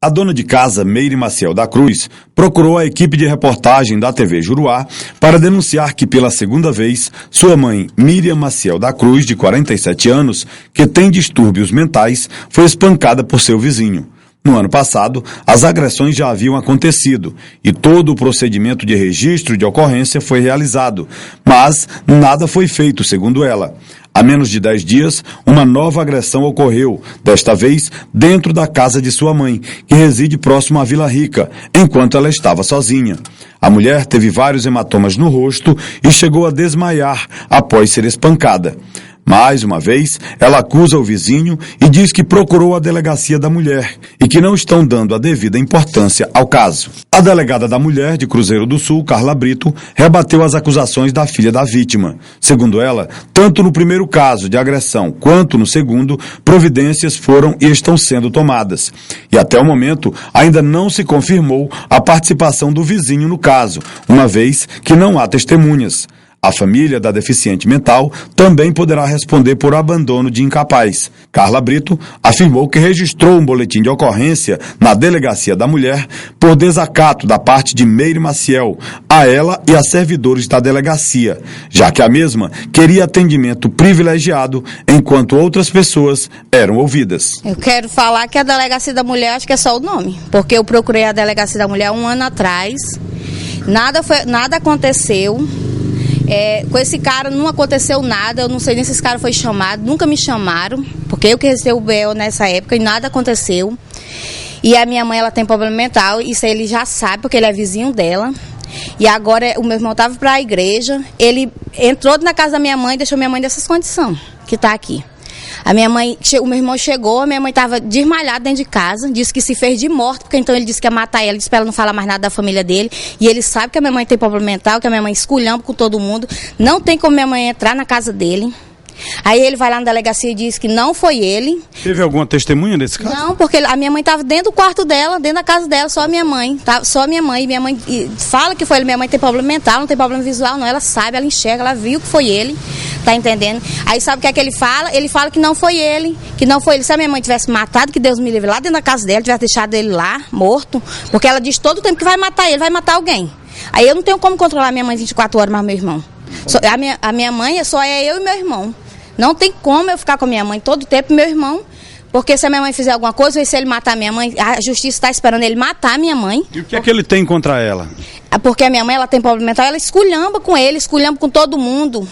A dona de casa, Meire Maciel da Cruz, procurou a equipe de reportagem da TV Juruá para denunciar que, pela segunda vez, sua mãe, Miriam Maciel da Cruz, de 47 anos, que tem distúrbios mentais, foi espancada por seu vizinho. No ano passado, as agressões já haviam acontecido e todo o procedimento de registro de ocorrência foi realizado, mas nada foi feito, segundo ela. Há menos de 10 dias, uma nova agressão ocorreu, desta vez dentro da casa de sua mãe, que reside próximo à Vila Rica, enquanto ela estava sozinha. A mulher teve vários hematomas no rosto e chegou a desmaiar após ser espancada. Mais uma vez, ela acusa o vizinho e diz que procurou a delegacia da mulher e que não estão dando a devida importância ao caso. A delegada da mulher de Cruzeiro do Sul, Carla Brito, rebateu as acusações da filha da vítima. Segundo ela, tanto no primeiro caso de agressão quanto no segundo, providências foram e estão sendo tomadas. E até o momento, ainda não se confirmou a participação do vizinho no caso, uma vez que não há testemunhas. A família da deficiente mental também poderá responder por abandono de incapaz. Carla Brito afirmou que registrou um boletim de ocorrência na Delegacia da Mulher por desacato da parte de Meire Maciel a ela e a servidores da delegacia, já que a mesma queria atendimento privilegiado enquanto outras pessoas eram ouvidas. Eu quero falar que a Delegacia da Mulher, acho que é só o nome, porque eu procurei a Delegacia da Mulher 1 ano atrás, nada aconteceu. Com esse cara não aconteceu nada, eu não sei nem se esse cara foi chamado, nunca me chamaram, porque eu que recebi o BO nessa época e nada aconteceu. E a minha mãe, ela tem problema mental, isso ele já sabe, porque ele é vizinho dela. E agora o meu irmão estava para a igreja, ele entrou na casa da minha mãe, deixou minha mãe dessas condições que está aqui. O meu irmão chegou, a minha mãe estava desmaiada dentro de casa, disse que se fez de morto, porque então ele disse que ia matar ela, disse para ela não falar mais nada da família dele, e ele sabe que a minha mãe tem problema mental, que a minha mãe esculhamba com todo mundo, não tem como minha mãe entrar na casa dele. Aí ele vai lá na delegacia e diz que não foi ele. Teve alguma testemunha desse caso? Não, porque a minha mãe estava dentro do quarto dela, dentro da casa dela, só a minha mãe. Só a minha mãe fala que foi ele. Minha mãe tem problema mental, não tem problema visual, não. Ela sabe, ela enxerga, ela viu que foi ele. Tá entendendo? Aí sabe o que é que ele fala? Ele fala que não foi ele. Que não foi ele. Se a minha mãe tivesse matado, que Deus me livre, lá dentro da casa dela, tivesse deixado ele lá, morto. Porque ela diz todo o tempo que vai matar ele, vai matar alguém. Aí eu não tenho como controlar minha mãe 24 horas, mais meu irmão. A minha mãe só é eu e meu irmão. Não tem como eu ficar com a minha mãe todo o tempo, meu irmão, porque se a minha mãe fizer alguma coisa, ou se ele matar a minha mãe, a justiça está esperando ele matar a minha mãe. E o que é que ele tem contra ela? Porque a minha mãe, ela tem problema mental, ela esculhamba com ele, esculhamba com todo mundo,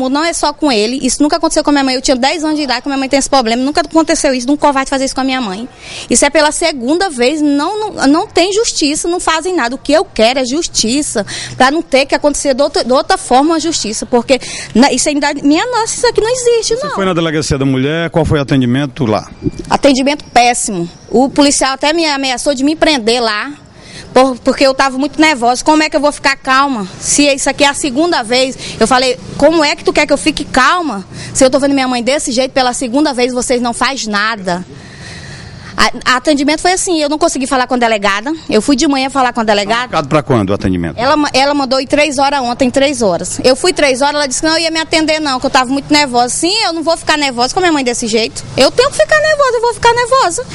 não é só com ele. Isso nunca aconteceu com a minha mãe, eu tinha 10 anos de idade, que a minha mãe tem esse problema, nunca aconteceu isso, nunca vai fazer isso com a minha mãe. Isso é pela segunda vez, não tem justiça, não fazem nada. O que eu quero é justiça, para não ter que acontecer de outra forma a justiça, porque isso ainda, isso aqui não existe, não. Você foi na Delegacia da Mulher, qual foi o atendimento lá? Atendimento péssimo. O policial até me ameaçou de me prender lá, porque eu estava muito nervosa. Como é que eu vou ficar calma? Se isso aqui é a segunda vez, eu falei, como é que tu quer que eu fique calma? Se eu estou vendo minha mãe desse jeito, pela segunda vez vocês não fazem nada. O atendimento foi assim, eu não consegui falar com a delegada, eu fui de manhã falar com a delegada. Marcado para quando o atendimento? Ela mandou ir 3 horas ontem, 3 horas. Eu fui 3 horas, ela disse que não ia me atender não, que eu estava muito nervosa. Sim, eu não vou ficar nervosa com a minha mãe desse jeito. Eu tenho que ficar nervosa, eu vou ficar nervosa.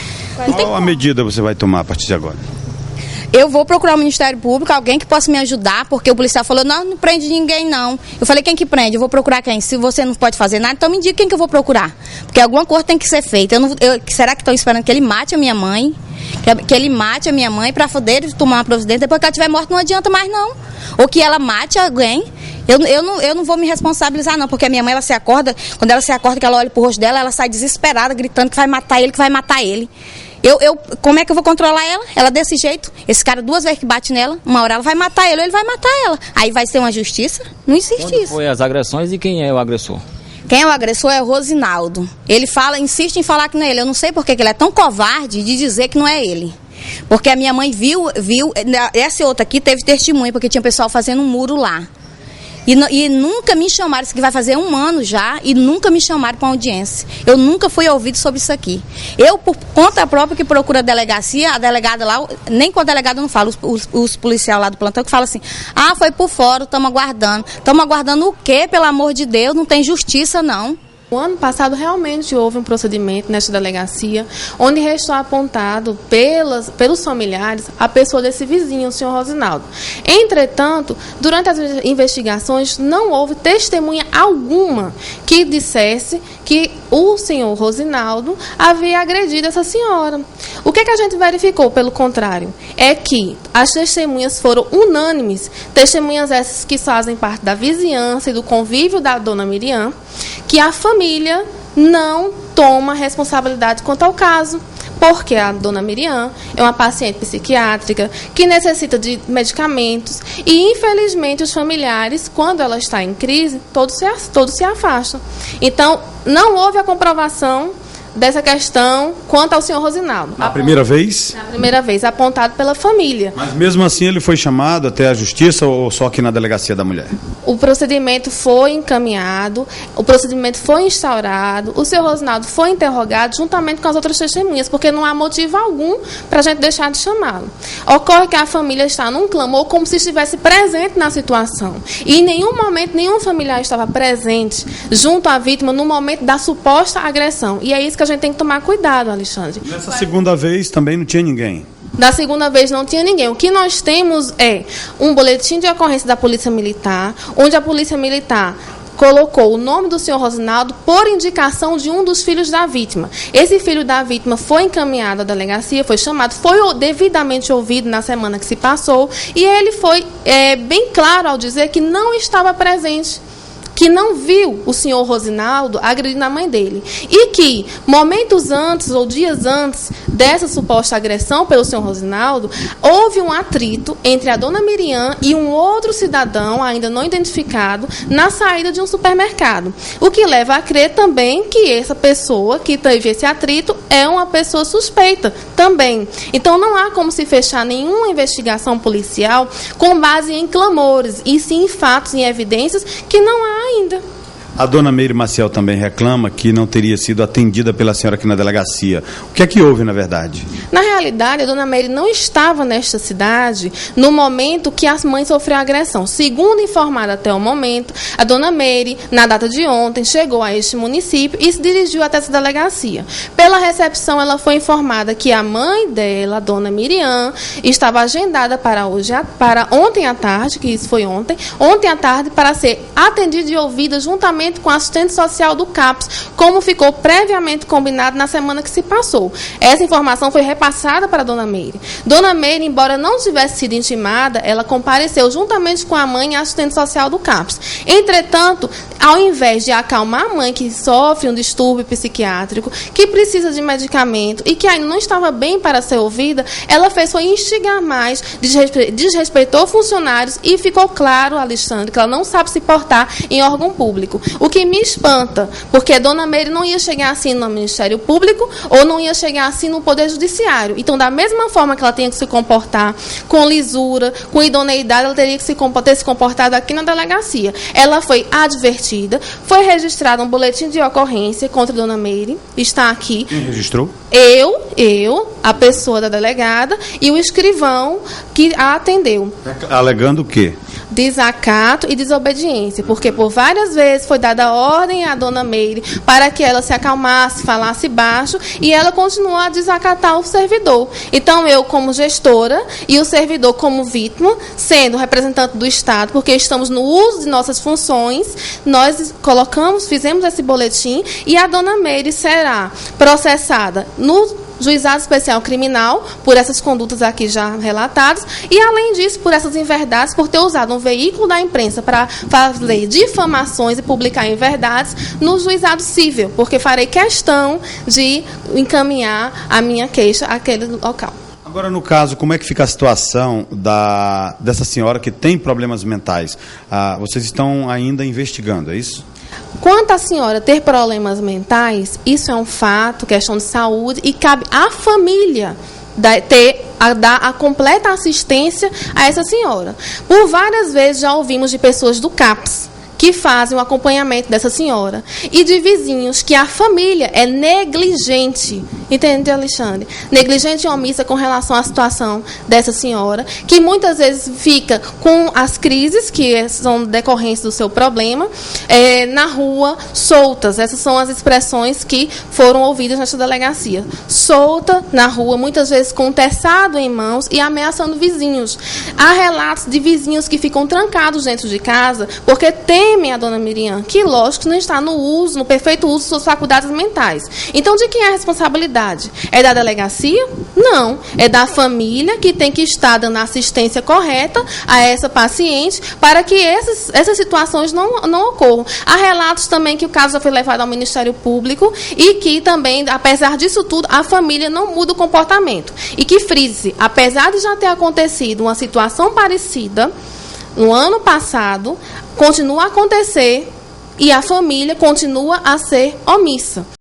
Qual a medida você vai tomar a partir de agora? Eu vou procurar o Ministério Público, alguém que possa me ajudar, porque o policial falou, não prende ninguém não. Eu falei, quem que prende? Eu vou procurar quem? Se você não pode fazer nada, então me diga quem que eu vou procurar. Porque alguma coisa tem que ser feita. Será que estão esperando que ele mate a minha mãe? Que ele mate a minha mãe para poder tomar uma providência? Depois que ela estiver morta não adianta mais não. Ou que ela mate alguém. Eu não vou me responsabilizar não, porque a minha mãe, ela se acorda, quando ela se acorda, que ela olha pro rosto dela, ela sai desesperada, gritando que vai matar ele, que vai matar ele. Como é que eu vou controlar ela? Ela desse jeito. Esse cara 2 vezes que bate nela, uma hora ela vai matar ele ou ele vai matar ela. Aí vai ser uma justiça? Não existe Quando isso. foi as agressões e quem é o agressor? Quem é o agressor é o Rosinaldo. Ele insiste em falar que não é ele. Eu não sei por que ele é tão covarde de dizer que não é ele. Porque a minha mãe viu, essa outra aqui teve testemunho, porque tinha pessoal fazendo um muro lá. E nunca me chamaram, isso aqui vai fazer 1 ano já, e nunca me chamaram para audiência. Eu nunca fui ouvido sobre isso aqui. Eu, por conta própria, que procuro a delegacia, a delegada lá, nem com a delegada eu não falo, os policiais lá do plantão que falam assim, foi por fora, estamos aguardando. Estamos aguardando o quê, pelo amor de Deus? Não tem justiça, não. O ano passado realmente houve um procedimento nesta delegacia, onde restou apontado pelos familiares a pessoa desse vizinho, o senhor Rosinaldo. Entretanto, durante as investigações, não houve testemunha alguma que dissesse que o senhor Rosinaldo havia agredido essa senhora. O que a gente verificou, pelo contrário, é que as testemunhas foram unânimes, testemunhas essas que fazem parte da vizinhança e do convívio da dona Miriam, que a família não toma responsabilidade quanto ao caso, porque a dona Miriam é uma paciente psiquiátrica que necessita de medicamentos e, infelizmente, os familiares, quando ela está em crise, todos se afastam. Então, não houve a comprovação dessa questão quanto ao senhor Rosinaldo. Na primeira vez? Na primeira vez, apontado pela família. Mas mesmo assim ele foi chamado até a justiça ou só aqui na delegacia da mulher? O procedimento foi encaminhado, o procedimento foi instaurado, o senhor Rosinaldo foi interrogado juntamente com as outras testemunhas, porque não há motivo algum para a gente deixar de chamá-lo. Ocorre que a família está num clamor como se estivesse presente na situação. E em nenhum momento, nenhum familiar estava presente junto à vítima no momento da suposta agressão. E é isso que a gente tem que tomar cuidado, Alexandre. Nessa segunda vez também não tinha ninguém? Na segunda vez não tinha ninguém. O que nós temos é um boletim de ocorrência da Polícia Militar, onde a Polícia Militar colocou o nome do senhor Rosinaldo por indicação de um dos filhos da vítima. Esse filho da vítima foi encaminhado à delegacia, foi chamado, foi devidamente ouvido na semana que se passou, e ele foi bem claro ao dizer que não estava presente, que não viu o senhor Rosinaldo agredindo a mãe dele. E que, momentos antes ou dias antes dessa suposta agressão pelo senhor Rosinaldo, houve um atrito entre a dona Miriam e um outro cidadão, ainda não identificado, na saída de um supermercado. O que leva a crer também que essa pessoa que teve esse atrito é uma pessoa suspeita também. Então, não há como se fechar nenhuma investigação policial com base em clamores, e sim em fatos e evidências que não há ainda. A dona Meire Maciel também reclama que não teria sido atendida pela senhora aqui na delegacia. O que é que houve, na verdade? Na realidade, a dona Meire não estava nesta cidade no momento que a mãe sofreu a agressão. Segundo informada até o momento, a dona Meire, na data de ontem, chegou a este município e se dirigiu até essa delegacia. Pela recepção, ela foi informada que a mãe dela, a dona Miriam, estava agendada para ontem à tarde, que isso foi ontem à tarde, para ser atendida e ouvida juntamente com a assistente social do CAPS, como ficou previamente combinado na semana que se passou. Essa informação foi repassada para a dona Meire. Dona Meire, embora não tivesse sido intimada, ela compareceu juntamente com a mãe e a assistente social do CAPS. Entretanto, ao invés de acalmar a mãe que sofre um distúrbio psiquiátrico, que precisa de medicamento e que ainda não estava bem para ser ouvida, ela foi instigar mais, desrespeitou funcionários e ficou claro, Alexandre, que ela não sabe se portar em órgão público. O que me espanta, porque a dona Meire não ia chegar assim no Ministério Público ou não ia chegar assim no Poder Judiciário. Então, da mesma forma que ela tinha que se comportar com lisura, com idoneidade, ela teria que ter se comportado aqui na delegacia. Ela foi advertida, foi registrado um boletim de ocorrência contra a dona Meire, está aqui. Quem registrou? Eu, a pessoa da delegada e o escrivão que a atendeu. Alegando o quê? Desacato e desobediência, porque por várias vezes foi dada ordem à dona Meire para que ela se acalmasse, falasse baixo, e ela continuou a desacatar o servidor. Então, eu, como gestora, e o servidor como vítima, sendo representante do Estado, porque estamos no uso de nossas funções, nós fizemos esse boletim, e a dona Meire será processada no Juizado Especial Criminal, por essas condutas aqui já relatadas, e, além disso, por essas inverdades, por ter usado um veículo da imprensa para fazer difamações e publicar inverdades no Juizado Civil, porque farei questão de encaminhar a minha queixa àquele local. Agora, no caso, como é que fica a situação dessa senhora que tem problemas mentais? Vocês estão ainda investigando, é isso? Quanto à senhora ter problemas mentais, isso é um fato, questão de saúde, e cabe à família dar a completa assistência a essa senhora. Por várias vezes já ouvimos de pessoas do CAPS que fazem o acompanhamento dessa senhora. E de vizinhos que a família é negligente. Entende, Alexandre? Negligente e omissa com relação à situação dessa senhora, que muitas vezes fica com as crises, que são decorrentes do seu problema, na rua, soltas. Essas são as expressões que foram ouvidas nesta delegacia. Solta na rua, muitas vezes com um terçado em mãos e ameaçando vizinhos. Há relatos de vizinhos que ficam trancados dentro de casa porque temem a dona Miriam, que, lógico, não está no perfeito uso de suas faculdades mentais. Então, de quem é a responsabilidade? É da delegacia? Não. É da família, que tem que estar dando a assistência correta a essa paciente para que essas situações não ocorram. Há relatos também que o caso já foi levado ao Ministério Público e que também, apesar disso tudo, a família não muda o comportamento. E que frise, apesar de já ter acontecido uma situação parecida no ano passado, continua a acontecer e a família continua a ser omissa.